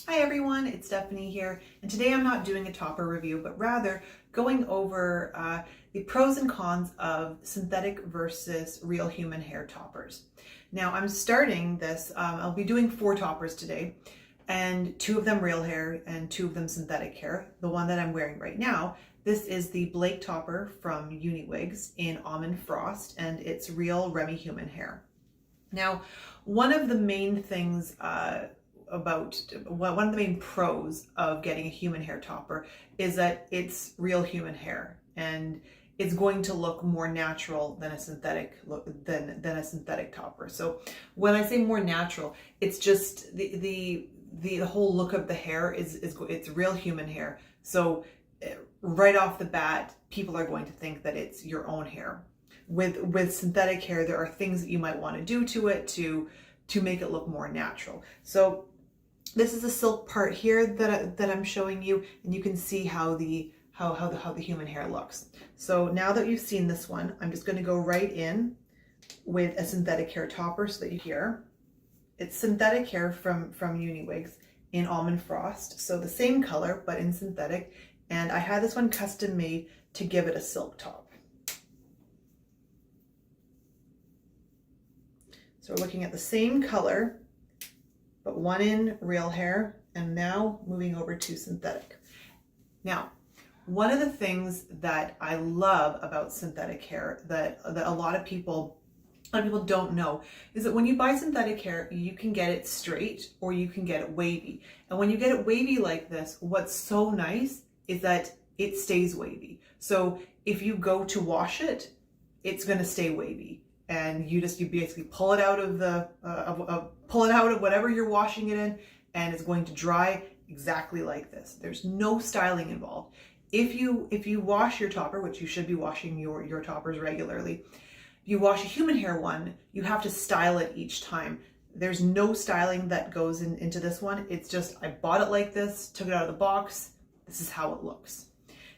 Hi everyone, it's Stephanie here, and today I'm not doing a topper review, but rather going over the pros and cons of synthetic versus real human hair toppers. Now I'm starting this, I'll be doing 4 toppers today, and 2 of them real hair and 2 of them synthetic hair. The one that I'm wearing right now, this is the Blake topper from Uniwigs in Almond Frost, and it's real Remy human hair. Now, one of the main things one of the main pros of getting a human hair topper is that it's real human hair and it's going to look more natural than a synthetic topper. So when I say more natural, it's just the whole look of the hair it's real human hair. So right off the bat, people are going to think that it's your own hair. With synthetic hair, there are things that you might want to do to it to make it look more natural. So this is the silk part here that I'm showing you, and you can see how the human hair looks. So now that you've seen this one, I'm just going to go right in with a synthetic hair topper so that you hear. It's synthetic hair from Uniwigs in Almond Frost, so the same color but in synthetic, and I had this one custom made to give it a silk top. So we're looking at the same color, but one in real hair, and now moving over to synthetic. Now, one of the things that I love about synthetic hair that a lot of people don't know is that when you buy synthetic hair, you can get it straight or you can get it wavy. And when you get it wavy like this, what's so nice is that it stays wavy. So if you go to wash it, it's going to stay wavy. And you basically pull it out of whatever you're washing it in, and it's going to dry exactly like this. There's no styling involved. If you wash your topper, which you should be washing your toppers regularly, if you wash a human hair one, you have to style it each time. There's no styling that goes into this one. It's just, I bought it like this, took it out of the box. This is how it looks.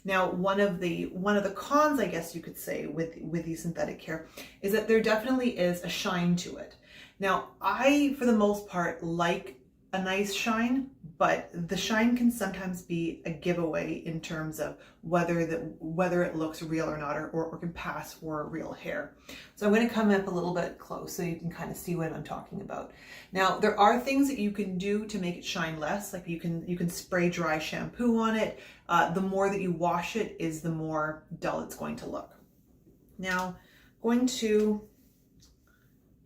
Now, one of the cons, I guess you could say, with the synthetic hair is that there definitely is a shine to it. Now, I, for the most part, like a nice shine, but the shine can sometimes be a giveaway in terms of whether it looks real or not, or can pass for real hair. So I'm going to come up a little bit close so you can kind of see what I'm talking about. Now, there are things that you can do to make it shine less, like you can spray dry shampoo on it. The more that you wash it is the more dull it's going to look. Now, going to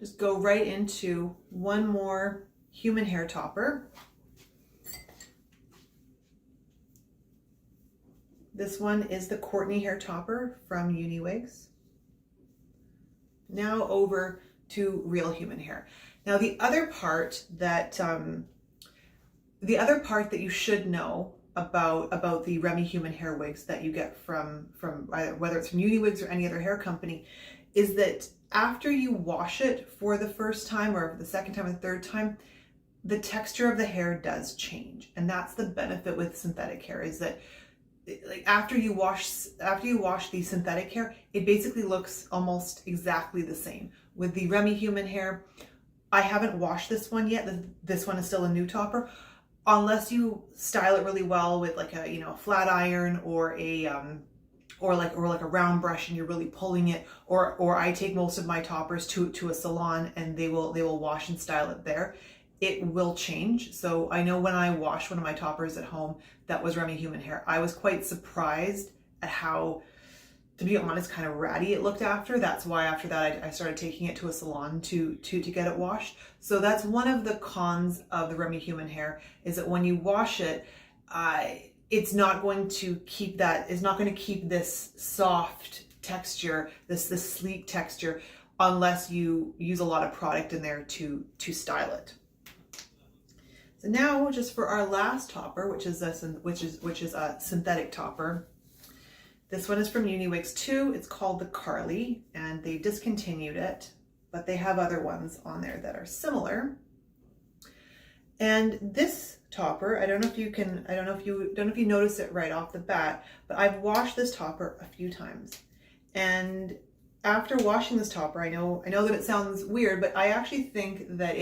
just go right into one more human hair topper. This one is the Courtney hair topper from Uniwigs. Now over to real human hair. Now the other part that you should know about the Remy human hair wigs that you get from either, whether it's from Uniwigs or any other hair company, is that after you wash it for the first time or the second time or the third time, the texture of the hair does change. And that's the benefit with synthetic hair, is that like after you wash the synthetic hair, it basically looks almost exactly the same. With the Remy human hair, I haven't washed this one yet. This one is still a new topper. Unless you style it really well with like a flat iron or like a round brush, and you're really pulling it, or I take most of my toppers to a salon and they will wash and style it there. It will change. So I know when I washed one of my toppers at home that was Remy human hair, I was quite surprised at how, to be honest, kind of ratty it looked after. That's why after that I started taking it to a salon to get it washed. So that's one of the cons of the Remy human hair, is that when you wash it, it's not going to keep this soft texture, this sleek texture, unless you use a lot of product in there to style it. So now, just for our last topper, which is a synthetic topper. This one is from Uniwigs too. It's called the Carly, and they discontinued it, but they have other ones on there that are similar. And this topper, I don't know if you notice it right off the bat, but I've washed this topper a few times. And after washing this topper, I know that it sounds weird, but I actually think that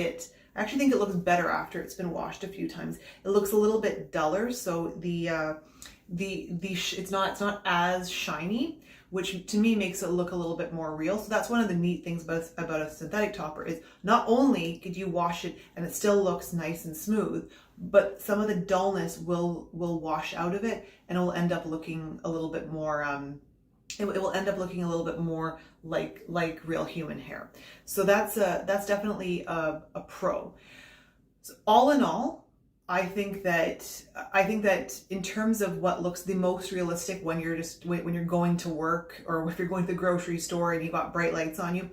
I actually think it looks better after it's been washed a few times. It looks a little bit duller, so it's not as shiny, which to me makes it look a little bit more real. So that's one of the neat things about a synthetic topper is not only could you wash it and it still looks nice and smooth, but some of the dullness will wash out of it, and it will end up looking a little bit more it will end up looking a little bit more like real human hair. So that's definitely a pro. So all in all, I think that in terms of what looks the most realistic when you're going to work, or if you're going to the grocery store and you've got bright lights on you,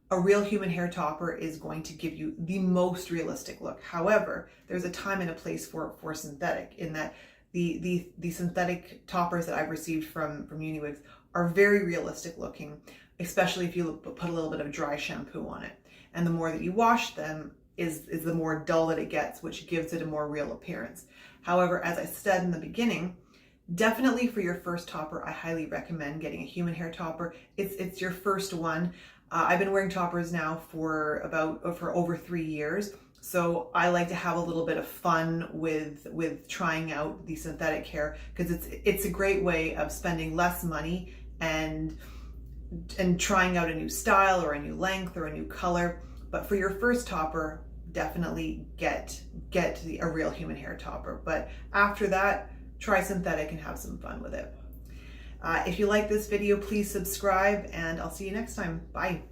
a real human hair topper is going to give you the most realistic look. However, there's a time and a place for synthetic, in that the synthetic toppers that I've received from Uniwigs are very realistic looking, especially if you put a little bit of dry shampoo on it. And the more that you wash them is the more dull that it gets, which gives it a more real appearance. However, as I said in the beginning, definitely for your first topper, I highly recommend getting a human hair topper. It's your first one. I've been wearing toppers now for over 3 years. So I like to have a little bit of fun with trying out the synthetic hair, because it's a great way of spending less money and trying out a new style or a new length or a new color. But for your first topper, definitely get a real human hair topper. But after that, try synthetic and have some fun with it. If you like this video, please subscribe, and I'll see you next time. Bye.